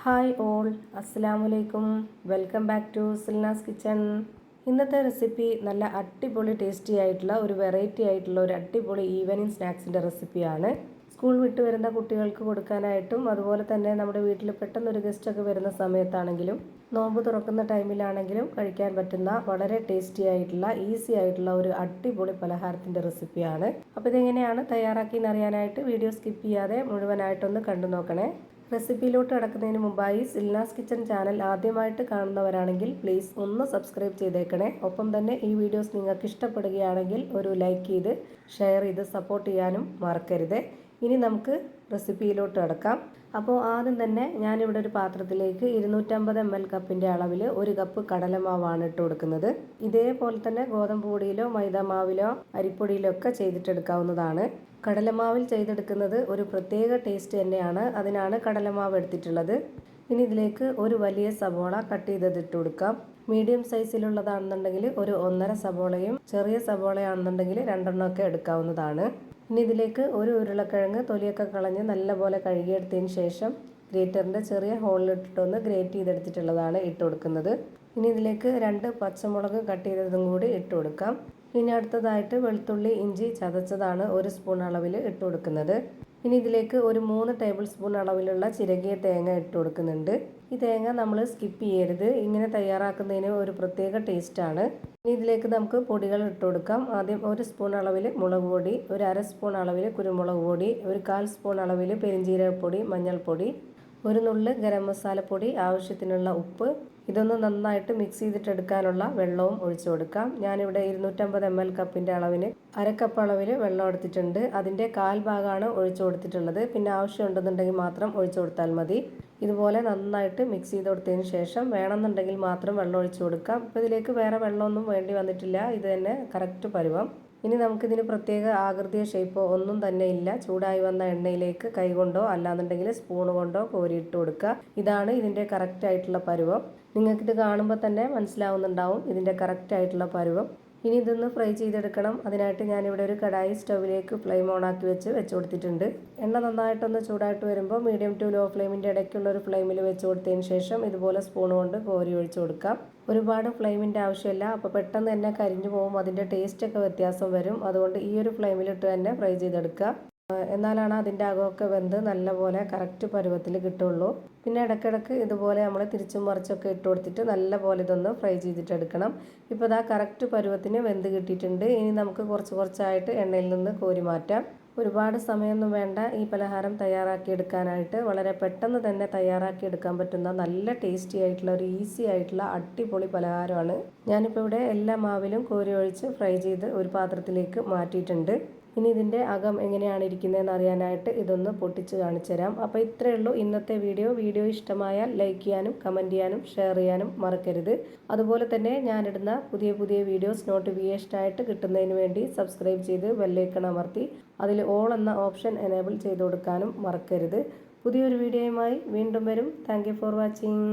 Hi all, അസ്സലാമലൈക്കും. Welcome back to Silna's kitchen. ഇന്നത്തെ recipe നല്ല അടിപൊളി ടേസ്റ്റി ആയിട്ടുള്ള ഒരു വെറൈറ്റി ആയിട്ടുള്ള ഒരു അടിപൊളി ഈവനിങ് സ്നാക്സിൻ്റെ റെസിപ്പിയാണ്. സ്കൂൾ വിട്ട് വരുന്ന കുട്ടികൾക്ക് കൊടുക്കാനായിട്ടും അതുപോലെ തന്നെ നമ്മുടെ വീട്ടിൽ പെട്ടെന്നൊരു ഗസ്റ്റൊക്കെ വരുന്ന സമയത്താണെങ്കിലും നോമ്പ് തുറക്കുന്ന ടൈമിലാണെങ്കിലും കഴിക്കാൻ പറ്റുന്ന വളരെ ടേസ്റ്റി ആയിട്ടുള്ള ഈസി ആയിട്ടുള്ള ഒരു അടിപൊളി പലഹാരത്തിൻ്റെ റെസിപ്പിയാണ്. അപ്പോൾ ഇതെങ്ങനെയാണ് തയ്യാറാക്കി അറിയാനായിട്ട് വീഡിയോ സ്കിപ്പ് ചെയ്യാതെ മുഴുവനായിട്ടൊന്ന് കണ്ടു നോക്കണേ. റെസിപ്പിയിലോട്ട് കടക്കുന്നതിന് മുമ്പായി സിൽനാസ് കിച്ചൺ ചാനൽ ആദ്യമായിട്ട് കാണുന്നവരാണെങ്കിൽ പ്ലീസ് ഒന്ന് സബ്സ്ക്രൈബ് ചെയ്തേക്കണേ. ഒപ്പം തന്നെ ഈ വീഡിയോസ് നിങ്ങൾക്ക് ഇഷ്ടപ്പെടുകയാണെങ്കിൽ ഒരു ലൈക്ക് ചെയ്ത് ഷെയർ ചെയ്ത് സപ്പോർട്ട് ചെയ്യാനും മറക്കരുത്. ഇനി നമുക്ക് റെസിപ്പിയിലോട്ട് കടക്കാം. അപ്പോൾ ആദ്യം തന്നെ ഞാനിവിടെ ഒരു പാത്രത്തിലേക്ക് 250 ml കപ്പിൻ്റെ അളവിൽ 1 കപ്പ് കടലമാവാണ് ഇട്ട് കൊടുക്കുന്നത്. ഇതേപോലെ തന്നെ ഗോതമ്പ് പൊടിയിലോ മൈദ മാവിലോ അരിപ്പൊടിയിലോ ഒക്കെ ചെയ്തിട്ടെടുക്കാവുന്നതാണ്. കടലമാവിൽ ചെയ്തെടുക്കുന്നത് ഒരു പ്രത്യേക ടേസ്റ്റ് തന്നെയാണ്. അതിനാണ് കടലമാവ് എടുത്തിട്ടുള്ളത്. ഇനി ഇതിലേക്ക് ഒരു വലിയ സവോള കട്ട് ചെയ്തത് ഇട്ട് കൊടുക്കാം. മീഡിയം സൈസിലുള്ളതാണെന്നുണ്ടെങ്കിൽ ഒരു 1.5 സവോളയും ചെറിയ സവോളയാണെന്നുണ്ടെങ്കിൽ 2 എണ്ണമൊക്കെ എടുക്കാവുന്നതാണ്. ഇനി ഇതിലേക്ക് ഒരു ഉരുളക്കിഴങ്ങ് തൊലിയൊക്കെ കളഞ്ഞ് നല്ലപോലെ കഴുകിയെടുത്തതിന് ശേഷം ഗ്രേറ്ററിൻ്റെ ചെറിയ ഹോളിലിട്ടിട്ടൊന്ന് ഗ്രേറ്റ് ചെയ്തെടുത്തിട്ടുള്ളതാണ് ഇട്ട് കൊടുക്കുന്നത്. ഇനി ഇതിലേക്ക് 2 പച്ചമുളക് കട്ട് ചെയ്തതും കൂടി ഇട്ട് കൊടുക്കാം. ഇനി അടുത്തതായിട്ട് വെളുത്തുള്ളി ഇഞ്ചി ചതച്ചതാണ് 1 സ്പൂൺ അളവിൽ ഇട്ട് കൊടുക്കുന്നത്. ഇനി ഇതിലേക്ക് ഒരു 3 ടേബിൾ സ്പൂൺ അളവിലുള്ള ചിരകിയ തേങ്ങ ഇട്ട് കൊടുക്കുന്നുണ്ട്. ഈ തേങ്ങ നമ്മൾ സ്കിപ്പ് ചെയ്യരുത്. ഇങ്ങനെ തയ്യാറാക്കുന്നതിന് ഒരു പ്രത്യേക ടേസ്റ്റാണ്. ഇനി ഇതിലേക്ക് നമുക്ക് പൊടികൾ ഇട്ട് കൊടുക്കാം. ആദ്യം 1 സ്പൂൺ അളവിൽ മുളക് പൊടി, ഒരു 1/2 സ്പൂൺ അളവിൽ കുരുമുളക് പൊടി, ഒരു 1/4 സ്പൂൺ അളവിൽ പെരിഞ്ജീരകപ്പൊടി, മഞ്ഞൾപ്പൊടി, ഒരു നുള്ള് ഗരം മസാലപ്പൊടി, ആവശ്യത്തിനുള്ള ഉപ്പ്. ഇതൊന്ന് നന്നായിട്ട് മിക്സ് ചെയ്തിട്ടെടുക്കാനുള്ള വെള്ളവും ഒഴിച്ചു കൊടുക്കാം. ഞാനിവിടെ 250 ml കപ്പിൻ്റെ അളവിന് 1/2 കപ്പ് അളവിൽ വെള്ളം എടുത്തിട്ടുണ്ട്. അതിൻ്റെ 1/4 ഭാഗമാണ് ഒഴിച്ചു കൊടുത്തിട്ടുള്ളത്. പിന്നെ ആവശ്യമുണ്ടെന്നുണ്ടെങ്കിൽ മാത്രം ഒഴിച്ചു കൊടുത്താൽ മതി. ഇതുപോലെ നന്നായിട്ട് മിക്സ് ചെയ്ത് കൊടുത്തതിന് ശേഷം വേണമെന്നുണ്ടെങ്കിൽ മാത്രം വെള്ളം ഒഴിച്ചു കൊടുക്കാം. ഇപ്പോൾ ഇതിലേക്ക് വേറെ വെള്ളമൊന്നും വേണ്ടി വന്നിട്ടില്ല. ഇത് തന്നെ കറക്റ്റ് പരുവം. ഇനി നമുക്കിതിന് പ്രത്യേക ആകൃതിയോ ഷേപ്പോ ഒന്നും തന്നെ ഇല്ല. ചൂടായി വന്ന എണ്ണയിലേക്ക് കൈകൊണ്ടോ അല്ലാന്നുണ്ടെങ്കിൽ സ്പൂൺ കൊണ്ടോ കോരിയിട്ട് കൊടുക്കുക. ഇതാണ് ഇതിൻ്റെ കറക്റ്റ് ആയിട്ടുള്ള പരുവം. നിങ്ങൾക്കിത് കാണുമ്പോൾ തന്നെ മനസ്സിലാവുന്നുണ്ടാവും ഇതിൻ്റെ കറക്റ്റ് ആയിട്ടുള്ള പരുവം. ഇനി ഇതൊന്ന് ഫ്രൈ ചെയ്തെടുക്കണം. അതിനായിട്ട് ഞാനിവിടെ ഒരു കടായി സ്റ്റൗവിലേക്ക് ഫ്ലെയിം ഓണാക്കി വെച്ച് കൊടുത്തിട്ടുണ്ട്. എണ്ണ നന്നായിട്ടൊന്ന് ചൂടായിട്ട് വരുമ്പോൾ മീഡിയം ടു ലോ ഫ്ലെയിമിൻ്റെ ഇടയ്ക്കുള്ള ഒരു ഫ്ലെയിമിൽ വെച്ച് കൊടുത്തതിന് ശേഷം ഇതുപോലെ സ്പൂൺ കൊണ്ട് കോരി ഒഴിച്ച് കൊടുക്കാം. ഒരുപാട് ഫ്ലെയിമിൻ്റെ ആവശ്യമില്ല. അപ്പോൾ പെട്ടെന്ന് തന്നെ കരിഞ്ഞു പോകും. അതിൻ്റെ ടേസ്റ്റൊക്കെ വ്യത്യാസം വരും. അതുകൊണ്ട് ഈ ഒരു ഫ്ലെയിമിലിട്ട് തന്നെ ഫ്രൈ ചെയ്തെടുക്കുക. എന്നാലാണ് അതിൻ്റെ അകമൊക്കെ വെന്ത് നല്ലപോലെ കറക്റ്റ് പരുവത്തിൽ കിട്ടുള്ളൂ. പിന്നെ ഇടയ്ക്കിടയ്ക്ക് ഇതുപോലെ നമ്മൾ തിരിച്ചും മറിച്ചൊക്കെ ഇട്ട് കൊടുത്തിട്ട് നല്ലപോലെ ഇതൊന്ന് ഫ്രൈ ചെയ്തിട്ടെടുക്കണം. ഇപ്പോൾ ഇതാ കറക്റ്റ് പരുവത്തിന് വെന്ത് കിട്ടിയിട്ടുണ്ട്. ഇനി നമുക്ക് കുറച്ചായിട്ട് എണ്ണയിൽ നിന്ന് കോരി മാറ്റാം. ഒരുപാട് സമയമൊന്നും വേണ്ട ഈ പലഹാരം തയ്യാറാക്കിയെടുക്കാനായിട്ട്. വളരെ പെട്ടെന്ന് തന്നെ തയ്യാറാക്കിയെടുക്കാൻ പറ്റുന്ന നല്ല ടേസ്റ്റി ആയിട്ടുള്ള ഒരു ഈസി ആയിട്ടുള്ള അടിപൊളി പലഹാരമാണ്. ഞാനിപ്പോൾ ഇവിടെ എല്ലാ മാവിലും കോരി ഒഴിച്ച് ഫ്രൈ ചെയ്ത് ഒരു പാത്രത്തിലേക്ക് മാറ്റിയിട്ടുണ്ട്. ഇനി ഇതിൻ്റെ അകം എങ്ങനെയാണ് ഇരിക്കുന്നതെന്ന് അറിയാനായിട്ട് ഇതൊന്ന് പൊട്ടിച്ച് കാണിച്ചു തരാം. അപ്പോൾ ഇത്രയേ ഉള്ളൂ ഇന്നത്തെ വീഡിയോ ഇഷ്ടമായാൽ ലൈക്ക് ചെയ്യാനും കമൻറ്റ് ചെയ്യാനും ഷെയർ ചെയ്യാനും മറക്കരുത്. അതുപോലെ തന്നെ ഞാനിടുന്ന പുതിയ വീഡിയോസ് നോട്ടിഫിക്കേഷനായിട്ട് കിട്ടുന്നതിന് വേണ്ടി സബ്സ്ക്രൈബ് ചെയ്ത് ബെല്ലൈക്കൺ അമർത്തി അതിൽ ഓൾ എന്ന ഓപ്ഷൻ എനേബിൾ ചെയ്ത് കൊടുക്കാനും മറക്കരുത്. പുതിയൊരു വീഡിയോയുമായി വീണ്ടും വരും. Thank you for watching.